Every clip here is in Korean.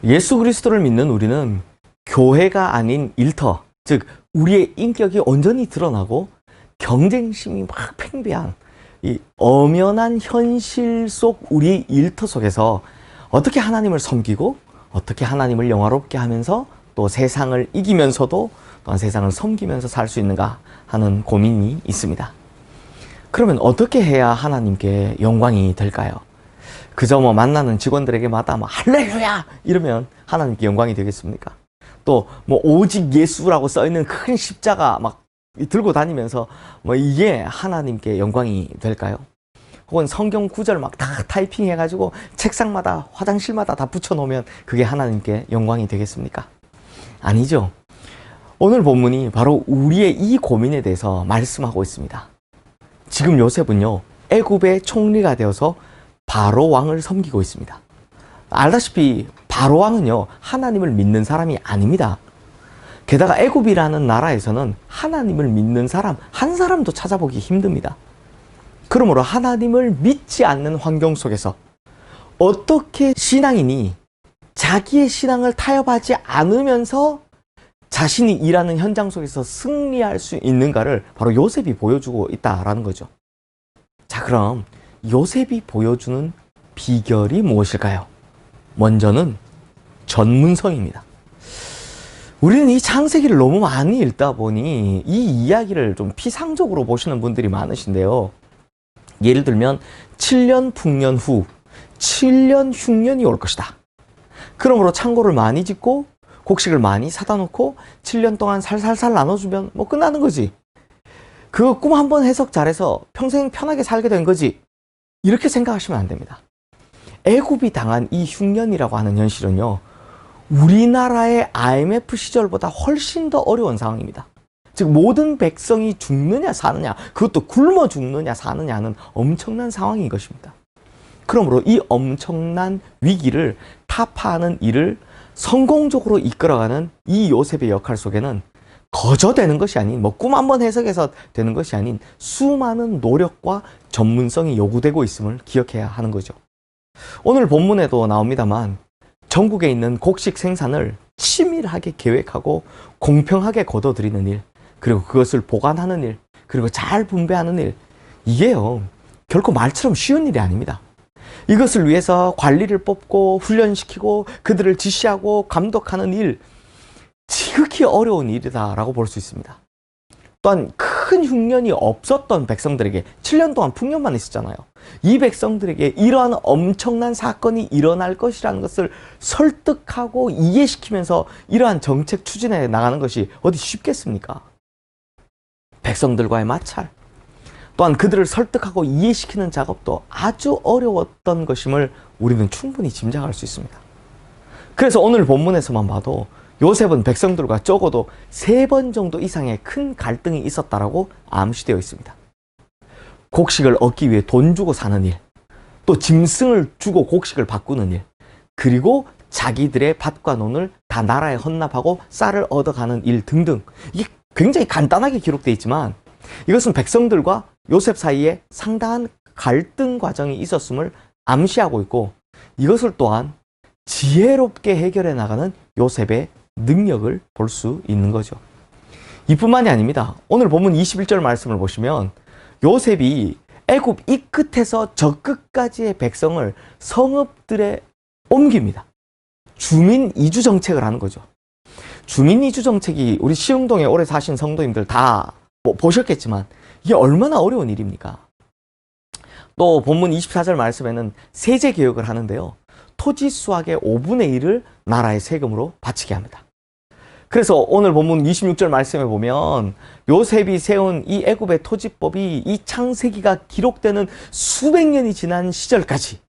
예수 그리스도를 믿는 우리는 교회가 아닌 일터, 즉 우리의 인격이 온전히 드러나고 경쟁심이 막 팽배한 이 엄연한 현실 속 우리의 일터 속에서 어떻게 하나님을 섬기고 어떻게 하나님을 영화롭게 하면서 또 세상을 이기면서도 또한 세상을 섬기면서 살 수 있는가 하는 고민이 있습니다. 그러면 어떻게 해야 하나님께 영광이 될까요? 그저 만나는 직원들에게마다 할렐루야 이러면 하나님께 영광이 되겠습니까? 또 오직 예수라고 써있는 큰 십자가 막 들고 다니면서 이게 하나님께 영광이 될까요? 혹은 성경 구절 막 다 타이핑 해가지고 책상마다 화장실마다 다 붙여놓으면 그게 하나님께 영광이 되겠습니까? 아니죠. 오늘 본문이 바로 우리의 이 고민에 대해서 말씀하고 있습니다. 지금 요셉은요, 애굽의 총리가 되어서 바로 왕을 섬기고 있습니다. 알다시피 바로 왕은요, 하나님을 믿는 사람이 아닙니다. 게다가 애굽이라는 나라에서는 하나님을 믿는 사람 한 사람도 찾아보기 힘듭니다. 그러므로 하나님을 믿지 않는 환경 속에서 어떻게 신앙인이 자기의 신앙을 타협하지 않으면서 자신이 일하는 현장 속에서 승리할 수 있는가를 바로 요셉이 보여주고 있다라는 거죠. 자, 그럼 요셉이 보여주는 비결이 무엇일까요? 먼저는 전문성입니다. 우리는 이 창세기를 너무 많이 읽다 보니 이 이야기를 좀 피상적으로 보시는 분들이 많으신데요. 예를 들면 7년 풍년 후 7년 흉년이 올 것이다. 그러므로 창고를 많이 짓고 곡식을 많이 사다 놓고 7년 동안 살살살 나눠주면 끝나는 거지. 그거 꿈 한번 해석 잘해서 평생 편하게 살게 된 거지. 이렇게 생각하시면 안 됩니다. 애굽이 당한 이 흉년이라고 하는 현실은요, 우리나라의 IMF 시절보다 훨씬 더 어려운 상황입니다. 즉 모든 백성이 죽느냐 사느냐, 그것도 굶어 죽느냐 사느냐는 엄청난 상황인 것입니다. 그러므로 이 엄청난 위기를 타파하는 일을 성공적으로 이끌어가는 이 요셉의 역할 속에는 거저 되는 것이 아닌, 꿈 한번 해석해서 되는 것이 아닌 수많은 노력과 전문성이 요구되고 있음을 기억해야 하는 거죠. 오늘 본문에도 나옵니다만 전국에 있는 곡식 생산을 치밀하게 계획하고 공평하게 거둬들이는 일, 그리고 그것을 보관하는 일, 그리고 잘 분배하는 일, 이게요 결코 말처럼 쉬운 일이 아닙니다. 이것을 위해서 관리를 뽑고 훈련시키고 그들을 지시하고 감독하는 일, 지극히 어려운 일이다라고 볼 수 있습니다. 또한 큰 흉년이 없었던 백성들에게 7년 동안 풍년만 있었잖아요. 이 백성들에게 이러한 엄청난 사건이 일어날 것이라는 것을 설득하고 이해시키면서 이러한 정책 추진해 나가는 것이 어디 쉽겠습니까? 백성들과의 마찰, 또한 그들을 설득하고 이해시키는 작업도 아주 어려웠던 것임을 우리는 충분히 짐작할 수 있습니다. 그래서 오늘 본문에서만 봐도 요셉은 백성들과 적어도 3번 정도 이상의 큰 갈등이 있었다라고 암시되어 있습니다. 곡식을 얻기 위해 돈 주고 사는 일, 또 짐승을 주고 곡식을 바꾸는 일, 그리고 자기들의 밭과 논을 다 나라에 헌납하고 쌀을 얻어가는 일 등등, 이게 굉장히 간단하게 기록되어 있지만 이것은 백성들과 요셉 사이에 상당한 갈등 과정이 있었음을 암시하고 있고, 이것을 또한 지혜롭게 해결해 나가는 요셉의 능력을 볼 수 있는 거죠. 이뿐만이 아닙니다. 오늘 본문 21절 말씀을 보시면 요셉이 애굽 이 끝에서 저 끝까지의 백성을 성읍들에 옮깁니다. 주민 이주 정책을 하는 거죠. 주민 이주 정책이 우리 시흥동에 오래 사신 성도님들 다 보셨겠지만 이게 얼마나 어려운 일입니까? 또 본문 24절 말씀에는 세제 개혁을 하는데요, 토지 수확의 5분의 1을 나라의 세금으로 바치게 합니다. 그래서 오늘 본문 26절 말씀에 보면 요셉이 세운 이 애굽의 토지법이 이 창세기가 기록되는 수백 년이 지난 시절까지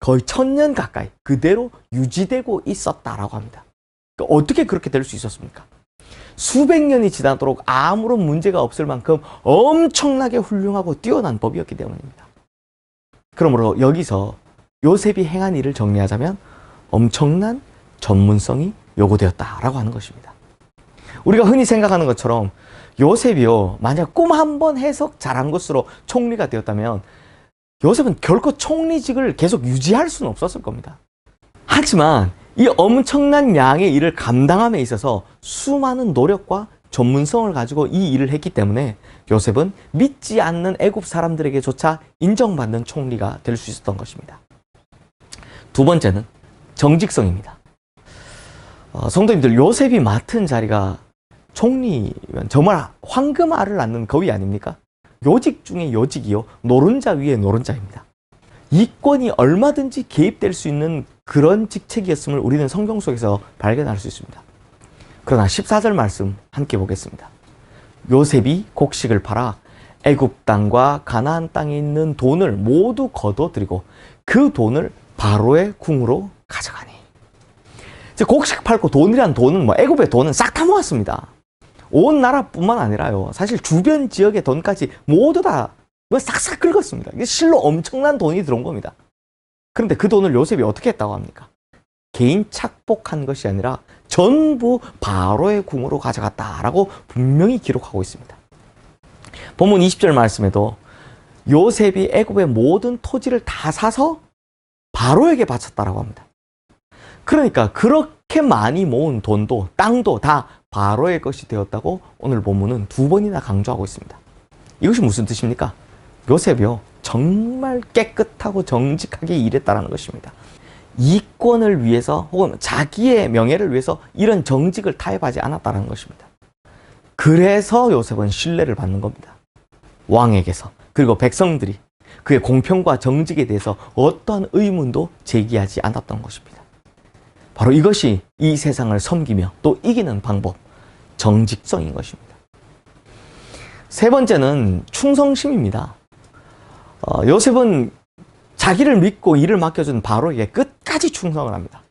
거의 1000년 가까이 그대로 유지되고 있었다라고 합니다. 그러니까 어떻게 그렇게 될 수 있었습니까? 수백 년이 지나도록 아무런 문제가 없을 만큼 엄청나게 훌륭하고 뛰어난 법이었기 때문입니다. 그러므로 여기서 요셉이 행한 일을 정리하자면 엄청난 전문성이 요구되었다라고 하는 것입니다. 우리가 흔히 생각하는 것처럼 요셉이요, 만약 꿈 한번 해석 잘한 것으로 총리가 되었다면 요셉은 결코 총리직을 계속 유지할 수는 없었을 겁니다. 하지만 이 엄청난 양의 일을 감당함에 있어서 수많은 노력과 전문성을 가지고 이 일을 했기 때문에 요셉은 믿지 않는 애굽 사람들에게조차 인정받는 총리가 될 수 있었던 것입니다. 두 번째는 정직성입니다. 성도님들, 요셉이 맡은 자리가 총리면 정말 황금알을 낳는 거위 아닙니까? 요직 중에 요직이요, 노른자 위에 노른자입니다. 이권이 얼마든지 개입될 수 있는 그런 직책이었음을 우리는 성경 속에서 발견할 수 있습니다. 그러나 14절 말씀 함께 보겠습니다. 요셉이 곡식을 팔아 애굽 땅과 가나안 땅에 있는 돈을 모두 거둬들이고 그 돈을 바로의 궁으로 가져가니. 곡식 팔고 돈이란 돈은 애굽의 돈은 싹 다 모았습니다. 온 나라뿐만 아니라요, 사실 주변 지역의 돈까지 모두 다 싹싹 긁었습니다. 이게 실로 엄청난 돈이 들어온 겁니다. 그런데 그 돈을 요셉이 어떻게 했다고 합니까? 개인 착복한 것이 아니라 전부 바로의 궁으로 가져갔다라고 분명히 기록하고 있습니다. 본문 20절 말씀에도 요셉이 애굽의 모든 토지를 다 사서 바로에게 바쳤다라고 합니다. 그러니까 그렇게 많이 모은 돈도 땅도 다 바로의 것이 되었다고 오늘 본문은 두 번이나 강조하고 있습니다. 이것이 무슨 뜻입니까? 요셉이요, 정말 깨끗하고 정직하게 일했다는 것입니다. 이권을 위해서 혹은 자기의 명예를 위해서 이런 정직을 타협하지 않았다는 것입니다. 그래서 요셉은 신뢰를 받는 겁니다. 왕에게서, 그리고 백성들이 그의 공평과 정직에 대해서 어떠한 의문도 제기하지 않았던 것입니다. 바로 이것이 이 세상을 섬기며 또 이기는 방법, 정직성인 것입니다. 세 번째는 충성심입니다. 요셉은 자기를 믿고 일을 맡겨준 바로에게 끝까지 충성을 합니다.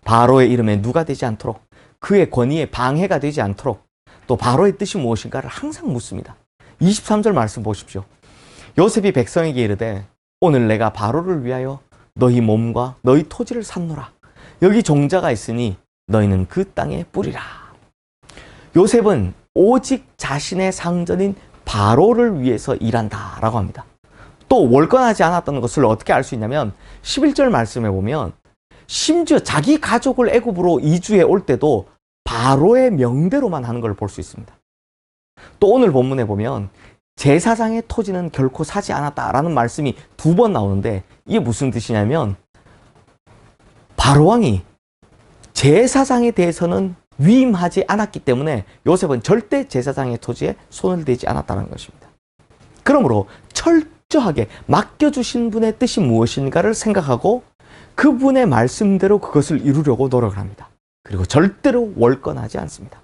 바로의 이름에 누가 되지 않도록, 그의 권위에 방해가 되지 않도록, 또 바로의 뜻이 무엇인가를 항상 묻습니다. 23절 말씀 보십시오. 요셉이 백성에게 이르되 오늘 내가 바로를 위하여 너희 몸과 너희 토지를 샀노라. 여기 종자가 있으니 너희는 그 땅에 뿌리라. 요셉은 오직 자신의 상전인 바로를 위해서 일한다 라고 합니다. 또 월권하지 않았던 것을 어떻게 알 수 있냐면 11절 말씀에 보면 심지어 자기 가족을 애굽으로 이주해 올 때도 바로의 명대로만 하는 걸 볼 수 있습니다. 또 오늘 본문에 보면 제사장의 토지는 결코 사지 않았다라는 말씀이 두 번 나오는데 이게 무슨 뜻이냐면 바로왕이 제사장에 대해서는 위임하지 않았기 때문에 요셉은 절대 제사장의 토지에 손을 대지 않았다는 것입니다. 그러므로 철저하게 맡겨주신 분의 뜻이 무엇인가를 생각하고 그분의 말씀대로 그것을 이루려고 노력을 합니다. 그리고 절대로 월권하지 않습니다.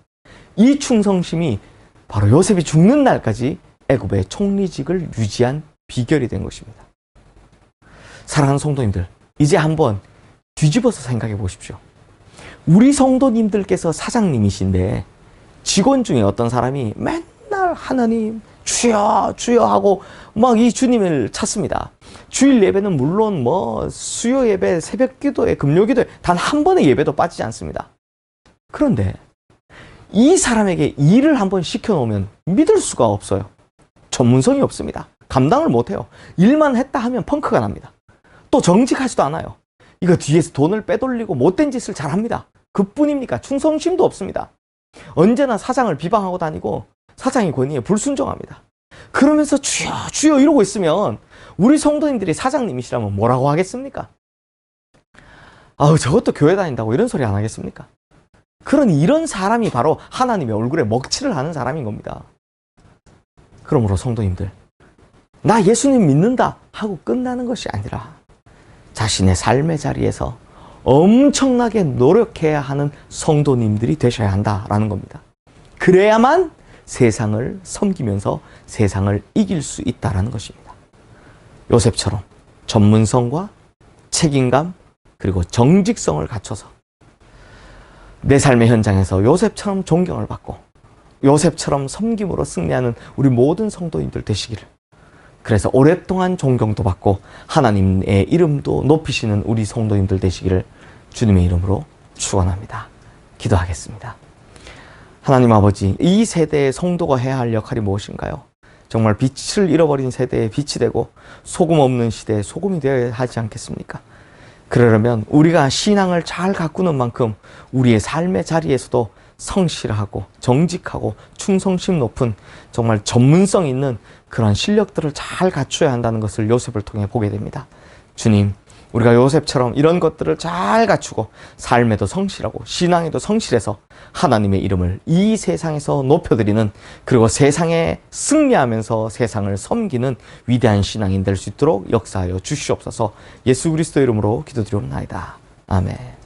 이 충성심이 바로 요셉이 죽는 날까지 애굽의 총리직을 유지한 비결이 된 것입니다. 사랑하는 성도님들, 이제 한번 뒤집어서 생각해 보십시오. 우리 성도님들께서 사장님이신데 직원 중에 어떤 사람이 맨날 하나님 주여 주여 하고 막 이 주님을 찾습니다. 주일 예배는 물론 수요 예배, 새벽 기도에, 금요 기도에 단 한 번의 예배도 빠지지 않습니다. 그런데 이 사람에게 일을 한번 시켜놓으면 믿을 수가 없어요. 전문성이 없습니다. 감당을 못해요. 일만 했다 하면 펑크가 납니다. 또 정직하지도 않아요. 이거 뒤에서 돈을 빼돌리고 못된 짓을 잘합니다. 그뿐입니까? 충성심도 없습니다. 언제나 사장을 비방하고 다니고 사장의 권위에 불순종합니다. 그러면서 주여 주여 이러고 있으면 우리 성도님들이 사장님이시라면 뭐라고 하겠습니까? 아우 저것도 교회 다닌다고 이런 소리 안 하겠습니까? 그러니 이런 사람이 바로 하나님의 얼굴에 먹칠을 하는 사람인 겁니다. 그러므로 성도님들, 나 예수님 믿는다 하고 끝나는 것이 아니라 자신의 삶의 자리에서 엄청나게 노력해야 하는 성도님들이 되셔야 한다라는 겁니다. 그래야만 세상을 섬기면서 세상을 이길 수 있다라는 것입니다. 요셉처럼 전문성과 책임감 그리고 정직성을 갖춰서 내 삶의 현장에서 요셉처럼 존경을 받고 요셉처럼 섬김으로 승리하는 우리 모든 성도님들 되시기를, 그래서 오랫동안 존경도 받고 하나님의 이름도 높이시는 우리 성도님들 되시기를 주님의 이름으로 축원합니다. 기도하겠습니다. 하나님 아버지, 이 세대의 성도가 해야 할 역할이 무엇인가요? 정말 빛을 잃어버린 세대에 빛이 되고 소금 없는 시대에 소금이 되어야 하지 않겠습니까? 그러려면 우리가 신앙을 잘 가꾸는 만큼 우리의 삶의 자리에서도 성실하고 정직하고 충성심 높은 정말 전문성 있는 그런 실력들을 잘 갖춰야 한다는 것을 요셉을 통해 보게 됩니다. 주님, 우리가 요셉처럼 이런 것들을 잘 갖추고 삶에도 성실하고 신앙에도 성실해서 하나님의 이름을 이 세상에서 높여드리는, 그리고 세상에 승리하면서 세상을 섬기는 위대한 신앙인 될 수 있도록 역사하여 주시옵소서. 예수 그리스도 이름으로 기도드리옵나이다. 아멘.